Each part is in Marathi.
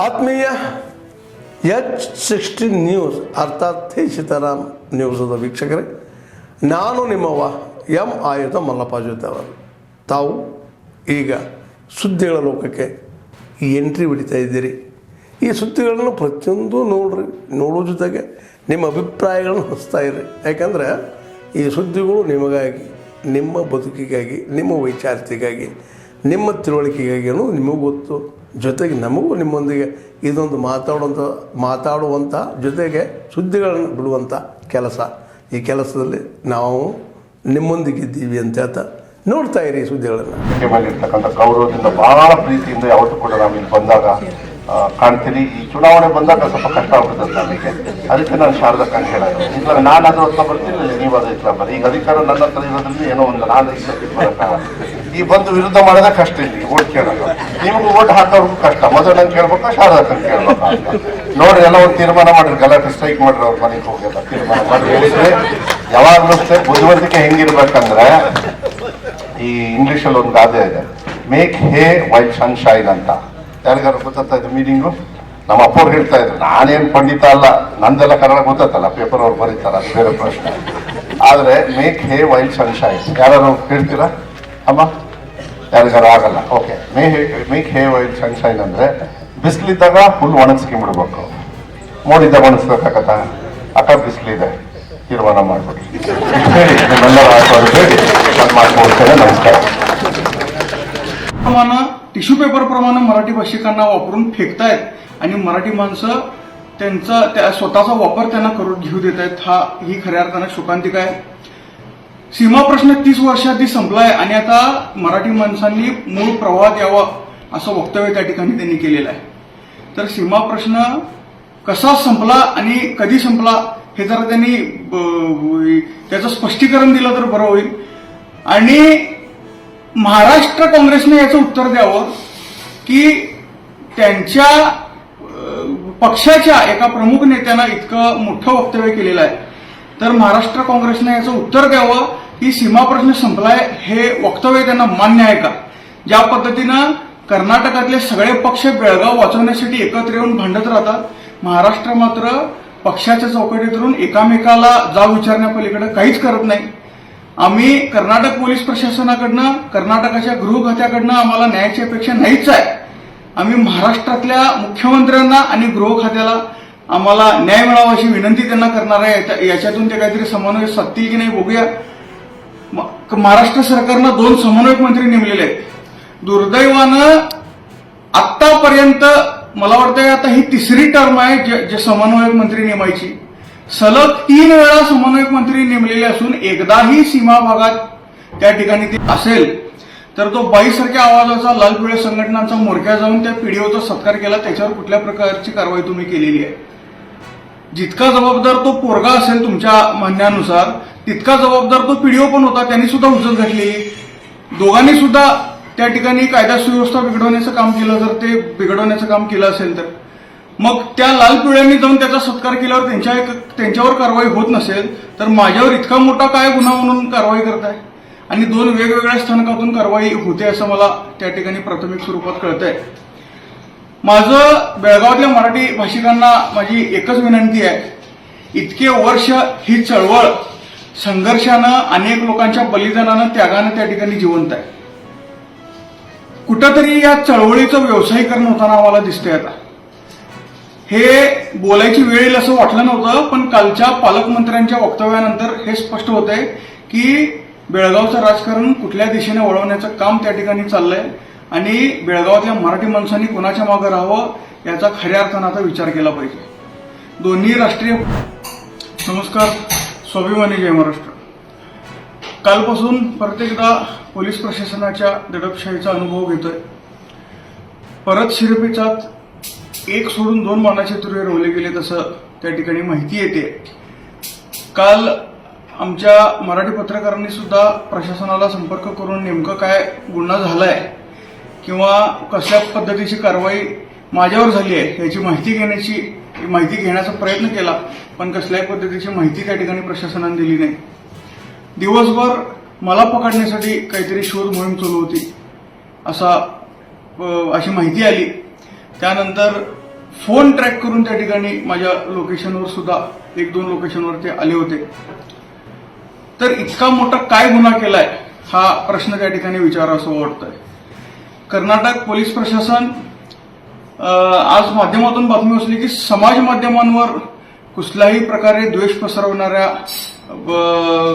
ಆತ್ಮೀಯ H16 ನ್ಯೂಸ್ ಅರ್ಥಾತ್ ಹೇ ಸೀತಾರಾಮ್ ನ್ಯೂಸದ ವೀಕ್ಷಕರೇ, ನಾನು ನಿಮ್ಮವ ಎಂ ಆಯುಧ ಮಲ್ಲಪ್ಪ ಜೊತೆ ಅವರು. ತಾವು ಈಗ ಸುದ್ದಿಗಳ ಲೋಕಕ್ಕೆ ಎಂಟ್ರಿ ಹೊಡಿತಾ ಇದ್ದೀರಿ. ಈ ಸುದ್ದಿಗಳನ್ನು ಪ್ರತಿಯೊಂದು ನೋಡೋ ಜೊತೆಗೆ ನಿಮ್ಮ ಅಭಿಪ್ರಾಯಗಳನ್ನು ಹಂಚ್ತಾ ಇರಿ. ಯಾಕಂದರೆ ಈ ಸುದ್ದಿಗಳು ನಿಮಗಾಗಿ, ನಿಮ್ಮ ಬದುಕಿಗಾಗಿ, ನಿಮ್ಮ ವೈಚಾರಿಕೆಗಾಗಿ, ನಿಮ್ಮ ತಿಳುವಳಿಕೆಗಾಗಿ ಅನ್ನೋದು ನಿಮಗೂ ಗೊತ್ತು. ಜೊತೆಗೆ ನಮಗೂ ನಿಮ್ಮೊಂದಿಗೆ ಇದೊಂದು ಮಾತಾಡುವಂಥ ಜೊತೆಗೆ ಸುದ್ದಿಗಳನ್ನು ಬಿಡುವಂಥ ಕೆಲಸ. ಈ ಕೆಲಸದಲ್ಲಿ ನಾವು ನಿಮ್ಮೊಂದಿಗಿದ್ದೀವಿ ಅಂತ ಹೇಳ್ತಾ ನೋಡ್ತಾ ಇರಿ ಈ ಸುದ್ದಿಗಳನ್ನು. ಮೇಲಿರ್ತಕ್ಕಂಥ ಗೌರವದಿಂದ ಬಹಳ ಪ್ರೀತಿಯಿಂದ ಯಾವತ್ತೂ ಕೂಡ ನಾವು ಇಲ್ಲಿ ಬಂದಾಗ ಕಾಣ್ತೀನಿ. ಈ ಚುನಾವಣೆ ಬಂದಾಗ ಸ್ವಲ್ಪ ಕಷ್ಟ ಆಗ್ಬಿಡ್ತದೆ ನಮಗೆ. ಅದಕ್ಕೆ ನಾನು ಶಾರದಾ ಕಂಡು ಹೇಳೋದು, ಇಲ್ಲ ನಾನಾದ್ರೂ ಹತ್ರ ಬರ್ತೀನಿ, ನೀವಾದ್ರೂ ಇಟ್ಲ ಬರ್ರಿ. ಈಗ ಅಧಿಕಾರ ನನ್ನ ಹತ್ರ ಇರೋದ್ರಲ್ಲಿ ಏನೋ ಒಂದು ನಾನು ಈ ಬಂದು ವಿರುದ್ಧ ಮಾಡೋದೇ ಕಷ್ಟ. ಇಲ್ಲಿ ಓಟ್ ಕೇಳೋದು, ನಿಮಗೂ ಓಟ್ ಹಾಕೋರ್ಗೂ ಕಷ್ಟ. ಮೊದಲು ನಂಗೆ ಕೇಳ್ಬೇಕಾ ಶಾರದಾ ಕಂಡು ಕೇಳ್ಬೇಕಾ ಅಂತ ನೋಡ್ರಿ. ಎಲ್ಲ ಒಂದು ತೀರ್ಮಾನ ಮಾಡ್ರಿ, ಗಲಾಟೆ ಸ್ಟ್ರೈಕ್ ಮಾಡ್ರಿ, ಅವ್ರ ಮನೆಗೆ ಹೋಗಿಲ್ಲ ತೀರ್ಮಾನ ಮಾಡಿ ಹೇಳಿದ್ರೆ. ಯಾವಾಗಲೂ ಬುದ್ಧಿವಂತಿಕೆ ಹೆಂಗಿರ್ಬೇಕಂದ್ರೆ, ಈ ಇಂಗ್ಲಿಷಲ್ಲಿ ಒಂದು ಗಾದೆ ಇದೆ, ಮೇಕ್ ಹೇ ವೈಲ್ ಸನ್ಶೈನ್ ಅಂತ. ಯಾರಿಗಾರು ಗೊತ್ತಾ ಇದು ಮೀನಿಂಗು? ನಮ್ಮ ಅಪ್ಪವ್ರು ಹೇಳ್ತಾ ಇದ್ರು. ನಾನೇನು ಪಂಡಿತ ಅಲ್ಲ, ನಂದೆಲ್ಲ ಕನ್ನಡ ಗೊತ್ತಲ್ಲ, ಪೇಪರ್ ಅವ್ರು ಬರೀತಾರ, ಅದು ಬೇರೆ ಪ್ರಶ್ನೆ. ಆದರೆ ಮೇಕ್ ಹೇ ವೈಲ್ ಸನ್ಶೈನ್ ಯಾರು ಹೇಳ್ತೀರಾ ಅಮ್ಮ? ಯಾರಿಗಾರು ಆಗಲ್ಲ. ಓಕೆ, ಮೇಕ್ ಹೇ ವೈಲ್ ಸನ್ಶೈನ್ ಅಂದರೆ ಬಿಸಿಲಿದ್ದಾಗ ಫುಲ್ ಒಣಗಿಸ್ಕೊಂಡ್ಬಿಡ್ಬೇಕು, ಮೋಡಿದ್ದಾಗ ಒಣಗಿಸ್ಬೇಕಾಗತ್ತ. ಅಕ್ಕ ಬಿಸಿಲಿದೆ, ತೀರ್ಮಾನ ಮಾಡ್ಬಿಡಿ ಹೇಳಿ, ನಿಮ್ಮೆಲ್ಲರ ಆಶೀರ್ವಾದ ಹೇಳಿ ನಾನು ಮಾಡ್ಕೊಡ್ತೇನೆ. नमस्कार. टिश्यू पेपर प्रमाणे मराठी भाषिकांना वापरून फेकतायत आणि मराठी माणसं त्यांचा स्वतःचा वापर त्यांना करून घेऊ देत आहेत. ही खऱ्या अर्थानं शोकांतिक आहे. सीमा प्रश्न 30 वर्षाआधी संपलाय आणि आता मराठी माणसांनी मूळ प्रवाहात यावं असं वक्तव्य त्या ठिकाणी त्यांनी केलेलं आहे. तर सीमा प्रश्न कसा संपला आणि कधी संपला हे जर त्यांनी त्याचं स्पष्टीकरण दिलं तर बरं होईल. आणि महाराष्ट्र काँग्रेसने याचं उत्तर द्यावं की त्यांच्या पक्षाच्या एका प्रमुख नेत्यानं इतकं मोठं वक्तव्य केलेलं आहे. तर महाराष्ट्र काँग्रेसने याचं उत्तर द्यावं की सीमा प्रश्न संपलाय हे वक्तव्य त्यांना मान्य आहे का? ज्या पद्धतीनं कर्नाटकातले सगळे पक्ष बेळगाव वाचवण्यासाठी एकत्र येऊन भांडत राहतात, महाराष्ट्र मात्र पक्षाच्या चौकटीतून एकामेकाला जाब विचारण्यापलीकडे काहीच करत नाही. आम्ही कर्नाटक पोलीस प्रशासनाकडनं, कर्नाटकाच्या गृह खात्याकडनं आम्हाला न्यायाची अपेक्षा नाहीच आहे. आम्ही महाराष्ट्रातल्या मुख्यमंत्र्यांना आणि गृह खात्याला आम्हाला न्याय मिळावा अशी विनंती त्यांना करणार आहे. याच्यातून ते काहीतरी समन्वय साधतील की नाही बघूया. महाराष्ट्र सरकारनं 2 समन्वयक मंत्री नेमलेले आहेत. दुर्दैवानं आतापर्यंत मला वाटतं आता ही 3री टर्म आहे जे समन्वयक मंत्री नेमायची. सलग 3 वेळा समन्वयक मंत्री नेमलेले असून एकदाही सीमा भागात त्या ठिकाणी ते असेल तर तो बाईसारख्या आवाजाचा लाल पिवळ्या संघटनांचा मोर्चा जाऊन त्या पीडीओचा सत्कार केला. त्याच्यावर कुठल्या प्रकारची कारवाई तुम्ही केलेली आहे? जितका जबाबदार तो पोरगा असेल तुमच्या म्हणण्यानुसार, तितका जबाबदार तो पीडीओ पण होता. त्यांनी सुद्धा हुज्जत घातली. दोघांनी सुद्धा त्या ठिकाणी कायदा सुव्यवस्था बिघडवण्याचं काम केलं. जर ते बिघडवण्याचं काम केलं असेल तर मग त्या लाल पिवळ्यांनी जाऊन त्याचा सत्कार केल्यावर त्यांच्यावर कारवाई होत नसेल तर माझ्यावर इतका मोठा काय गुन्हा म्हणून कारवाई करताय? आणि 2 वेगवेगळ्या स्थानकातून कारवाई होते असं मला त्या ठिकाणी प्राथमिक स्वरूपात कळतंय. माझं बेळगावातल्या मराठी भाषिकांना माझी एकच विनंती आहे, इतके वर्ष ही चळवळ संघर्षानं, अनेक लोकांच्या बलिदानानं, त्यागानं त्या ठिकाणी जिवंत आहे. कुठंतरी या चळवळीचं व्यावसायीकरण होताना आम्हाला दिसतंय. आता हे बोलायची वेळ येईल असं वाटलं नव्हतं, पण कालच्या पालकमंत्र्यांच्या वक्तव्यानंतर हे स्पष्ट होतंय की बेळगावचं राजकारण कुठल्या दिशेने वळवण्याचं काम त्या ठिकाणी चाललंय आणि बेळगावातल्या मराठी माणसांनी कोणाच्या मागे राहावं याचा खऱ्या अर्थानं आता विचार केला पाहिजे. दोन्ही राष्ट्रीय नमस्कार, स्वाभिमानी जय महाराष्ट्र. कालपासून परत एकदा पोलीस प्रशासनाच्या दडपशाहीचा अनुभव घेतोय. परत शिरपेचात 1 सोडून 2 मानाचे तुरे रोवले गेले तसं त्या ठिकाणी माहिती येते. काल आमच्या मराठी पत्रकारांनी सुद्धा प्रशासनाला संपर्क करून नेमकं काय गुन्हा झालाय किंवा कसल्या पद्धतीची कारवाई माझ्यावर झाली आहे याची माहिती घेण्याचा प्रयत्न केला, पण कसल्याही पद्धतीची माहिती त्या ठिकाणी प्रशासनाने दिली नाही. दिवसभर मला पकडण्यासाठी काहीतरी शोध मोहीम सुरू होती अशी माहिती आली. त्यानंतर फोन ट्रॅक करून त्या ठिकाणी माझ्या लोकेशनवर सुद्धा 1-2 लोकेशनवर ते आले होते. तर इतका मोठा काय गुन्हा केलाय हा प्रश्न त्या ठिकाणी विचारावं वाटतंय. कर्नाटक पोलीस प्रशासन आज माध्यमातून बातमी असली की समाज माध्यमांवर कुठल्याही प्रकारे द्वेष पसरवणाऱ्या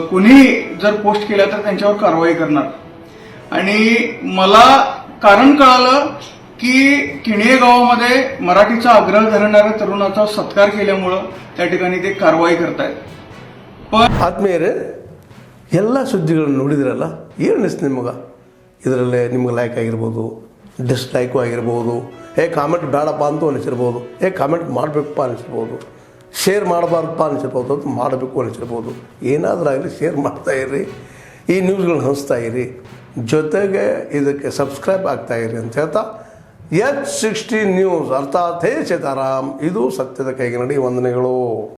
कोणीही जर पोस्ट केल्या तर त्यांच्यावर कारवाई करणार. आणि मला कारण कळालं की किणये गावामध्ये मराठीचा आग्रह धरणाऱ्या तरुणाचा सत्कार केल्यामुळं त्या ठिकाणी ते कारवाई करतायत. पण ಆತ್ಮೀಯರೇ, ಎಲ್ಲ ಸುದ್ದಿಗಳನ್ನು ನೋಡಿದ್ರಲ್ಲ, ಏನು ಅನಿಸ್ತು ನಿಮಗೆ? ಇದರಲ್ಲೇ ನಿಮ್ಗೆ ಲೈಕ್ ಆಗಿರ್ಬೋದು, ಡಿಸ್ಲೈಕು ಆಗಿರ್ಬೋದು, ಕಾಮೆಂಟ್ ಬೇಡಪ್ಪ ಅಂತೂ ಅನಿಸಿರ್ಬೋದು, ಕಾಮೆಂಟ್ ಮಾಡಬೇಕಪ್ಪ ಅನಿಸಿರ್ಬೋದು, ಶೇರ್ ಮಾಡಬಾರ್ದಪ್ಪ ಅನಿಸಿರ್ಬೋದು, ಅದು ಮಾಡಬೇಕು ಅನಿಸಿರ್ಬೋದು. ಏನಾದರೂ ಆಗಲಿ ಶೇರ್ ಮಾಡ್ತಾಯಿರಿ, ಈ ನ್ಯೂಸ್ಗಳನ್ನ ಹಂಚ್ತಾ ಇರಿ, ಜೊತೆಗೆ ಇದಕ್ಕೆ ಸಬ್ಸ್ಕ್ರೈಬ್ ಆಗ್ತಾಯಿರಿ ಅಂತ ಹೇಳ್ತಾ H60 ನ್ಯೂಸ್ ಅರ್ಥಾತ್ ಹೇ ಸೀತಾರಾಮ್, ಇದು ಸತ್ಯದ ಕೈಗೆ ನಡಿ. ವಂದನೆಗಳು.